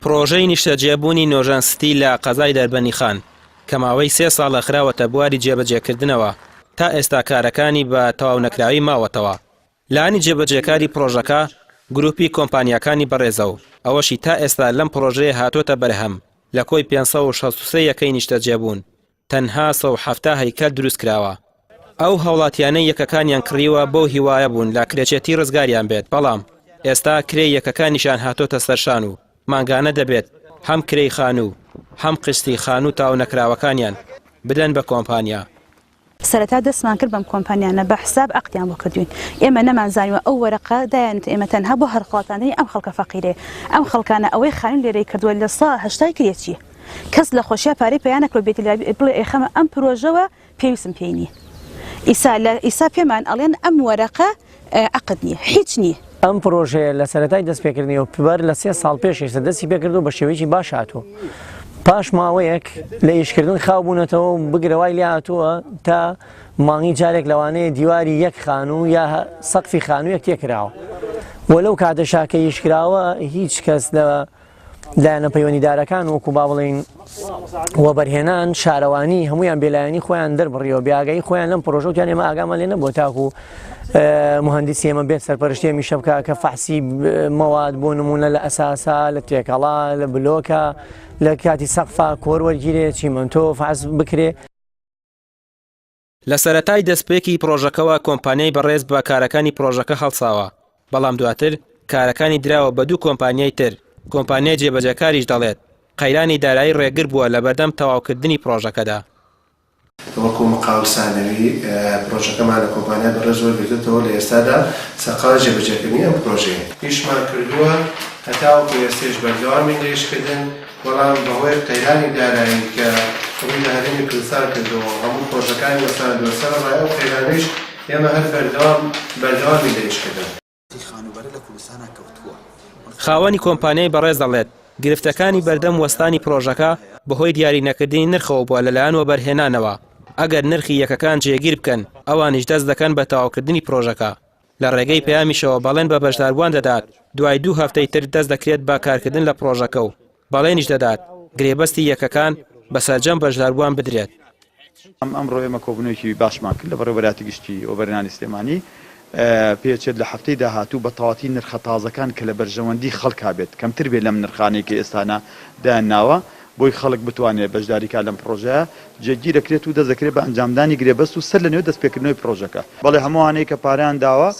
پرۆژەی نیشتەجێبوونی نۆژانستی لە قەزای دەربەنی خان کە ماوەی 3 ساڵە خراوەتە بواری جێبەجێکردنەوە تا ئێستا کارەکانی بە تەواو نەکراوی ماوەتەوە. لانی جێبەجێکاری پرۆژەکە گروپی کۆمپانیەکانی بەڕێزە و ئەوەشی تا ئێستا لەم پرۆژەیە هاتۆتە بەرهەم لە کۆی 563 یەکەی نیشتەجێبوون تەنها 170 هەیکەل دروست کراوە. ئەو هەوڵاتیانەی یەکەکانیان کڕیوە بۆ هیوایە بوون لە کرێچێتی ڕزگاریان بێت، بەڵام ئێستا کرێ یەکەکانیشان هاتۆتە سەرشان و مانگانە دەبێت هەم کرێی خان و هەم قستی خان و تاو نەکراوەکانیان بدەن بە کۆمپانیا. سەرەتا دەستمان کرد بەم کۆمپانیانە بە حساب ئەقدیان بۆ کردوین. ئێمە نەمانزانیوە ئەو وەرەقە دایانێت ئێمە تەنها بۆ هەرخڵاتانەی ئەم خەڵکە فەقیرێ. ئەم خەڵکانە ئەوەی خانوون لێرەی کردووە لە ساڵ 80 کرێتی. کەس لە خۆشیە پارەی پێیان نەکرۆ بێتی بڵێ ئێخەمە ئەم پرۆژەوە پێویستم پێی نییە. ئیسا پێمان ئەڵێن ئەم وەرەقە عەقد نییە، هیچ نییە. ئەم پرۆژەیە لە سەرەتای دەستپێکردنەوە پبەر لە 3 ساڵ پێش ئێستا دەستی پێکردو بە شێوەیەکی باش هاتووە. پاش ماوەیەک لە ئیشکردن خاو بوونەتەوە و بگرەوای لێ هاتووە تا مانگی جارێک لەوانەیە دیواری یەک خانوو یا سەقفی خانوو یەک تێکراوە. وەلەو کاتەشا کە ئیشکراوە هیچ کەس لە لایەنە پەیوەندیدارەکان وەکو با بڵێن وەبەرهێنان شارەوانی هەمویان بێلایەنی خۆیان دەربڕیەوە بیاگەی خۆیان لەم پرۆژەوتیان ئێمە ئاگامان لێ نەبووە تاکو مهندسی ئێمە بێت سەرپەرشتی هەمیشە بکە کە فەحسی مەواد بۆ نمونە لە ئەساسا لە تێکەڵا لە بلۆکە لە کاتی سەقفا کۆر وەرگیرێ چیمەنتۆ فەحس بکرێ. لە سەرەتای دەستپێکی پرۆژەکەەوە کۆمپانیای بەڕێز بە کارەکانی پرۆژەکە هەڵساوە، بەڵام دواتر کارەکانی دراوە بە 2 کۆمپانیای تر. کۆمپانیای جێبەجێکاریش دەڵێت قەیرانی دارایی ڕێگر بووە لە بەردەم تەواوکردنی پرۆژەکەدا. وەکو مقاولسانەوی پرۆژەکەمان لە کۆمپانیا بەڕێز وەرگرتووە لە ئێستادا سەرقاڵ جێبەجێکردنی ئەم پرۆژەیە هیچمان کردووە هەتاوەکو ئێستش بەردەوامی درێژکردن، بەڵام بەهۆی قەیرانی دارایی کە ڕووی لە هەرێمی کوردستان کردەوە هەموو پرۆژەکانی وەستاندووە سەرڕای ئەو قەیرانەیش ئێمە هەر بەردەوامی درێژکردن. خاوەنی کۆمپانیای بەڕێز دەڵێت گرفتەکانی بەردەم وەستانی پرۆژەکە بەهۆی دیاری نەکردنی نرخەوە بووە لەلایەن وەبەرهێنانەوە. ئەگەر نرخی یەکەکان جێگیر بکەن ئەوانیش دەست دەکەن بە تەواوکردنی پرۆژەکە. لە ڕێگەی پەیامیشەوە بەڵێن بە بەشداربووان دەدات دوای 2 هەفتەی تر دەست دەکرێت بە کارکردن لە پرۆژەکە و بەڵێنیش دەدات گرێبەستی یەکەکان بەسەرجەم بەشداربووان بدرێت. ئەمڕۆ ئێمە کۆبوونەوەیەکی باشمان کرد لە بەڕێوەبەراتی گشتی ئۆڤەرهێنانی سلێمانی پێچێت لە هەفتەی داهاتوو بە تەواتی نرخە تازەکان کە لە بەرژەوەندی خەڵکا بێت کەمتر بێت لەم نرخانێکی ئێستانە دایانناوە بۆی خەڵک بتوانێت بەشداریکە لەم پرۆژەیە جێگیر دەکرێت و دەزەکرێت بە ئەنجامدانی گرێبەست و سەر لەنێو دەستپێکردنەوەی پرۆژەکە. بەڵێ هەمووانەی کە پاریان داوە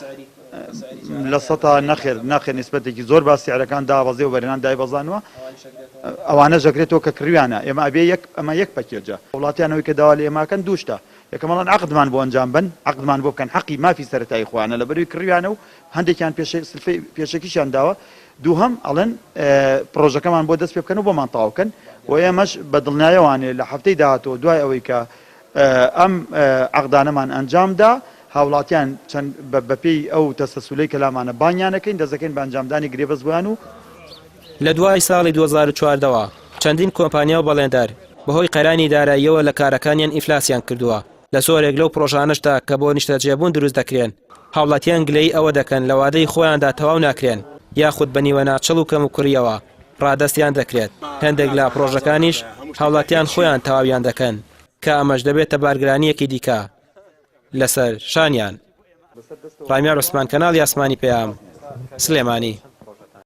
لە سەتا نەخێر نسبەتێکی زۆر باسی سیعرەکان دابەزێ و بەرهێنان دایبەزانەوە ئەوانە ژەکرێتەوە کە کڕویانە ئێمە ئەبێ ئەمە یەک پەکێجە وڵاتیانەوەی کە داوا لە ئێماکەن دووشتە یەکەمەڵان عقدمان بۆ ئەنجام بن عقدمان بۆ بکەن حەقی مافی سەرەتایی خۆیانە لە بەروی کڕویانە و هەندێکیان پێشەکیشیان داوە دووهەم ئەڵێن پرۆژەکەمان بۆ دەست پێ بکەن و بۆمان تاوکەن و ئێمەش بە دڵنیایەوانێ لە هەفتەی داهاتەوە دوای ئەوەی کە ئەم عقدانەمان ئەنجامدا هاوڵاتیان چەند بەپێی ئەو تەسەسوولەی کەلامانە بانیانەکەین دەزەکەین بە ئەنجامدانی گرێبەست بوویان و لە دوای ساڵی 2014ەوە چەندین کۆمپانیا و بەڵێندار بەهۆی قەیرانی داراییەوە لە کارەکانیان ئیفلاسیان کردووە. لە سۆرێک لەو پرۆژانشتا کە بۆ نیشتەجێبوون دروست دەکرێن هاوڵاتیان گلەی ئەوە دەکەن لە وادەی خۆیاندا تەواو ناکرێن یاخود بە نیوە ناچەڵ و کەم و کوڕیەوە ڕادەستیان دەکرێت. هەندێک لە پرۆژەکانیش هاوڵاتیان خۆیان تەواویان دەکەن کە ئەمەش دەبێتە بارگرانیەکی دیکە لەسەر شانیان. ڕامیار عوسمان کەناڵی ئاسمانی پێیام سلێمانی.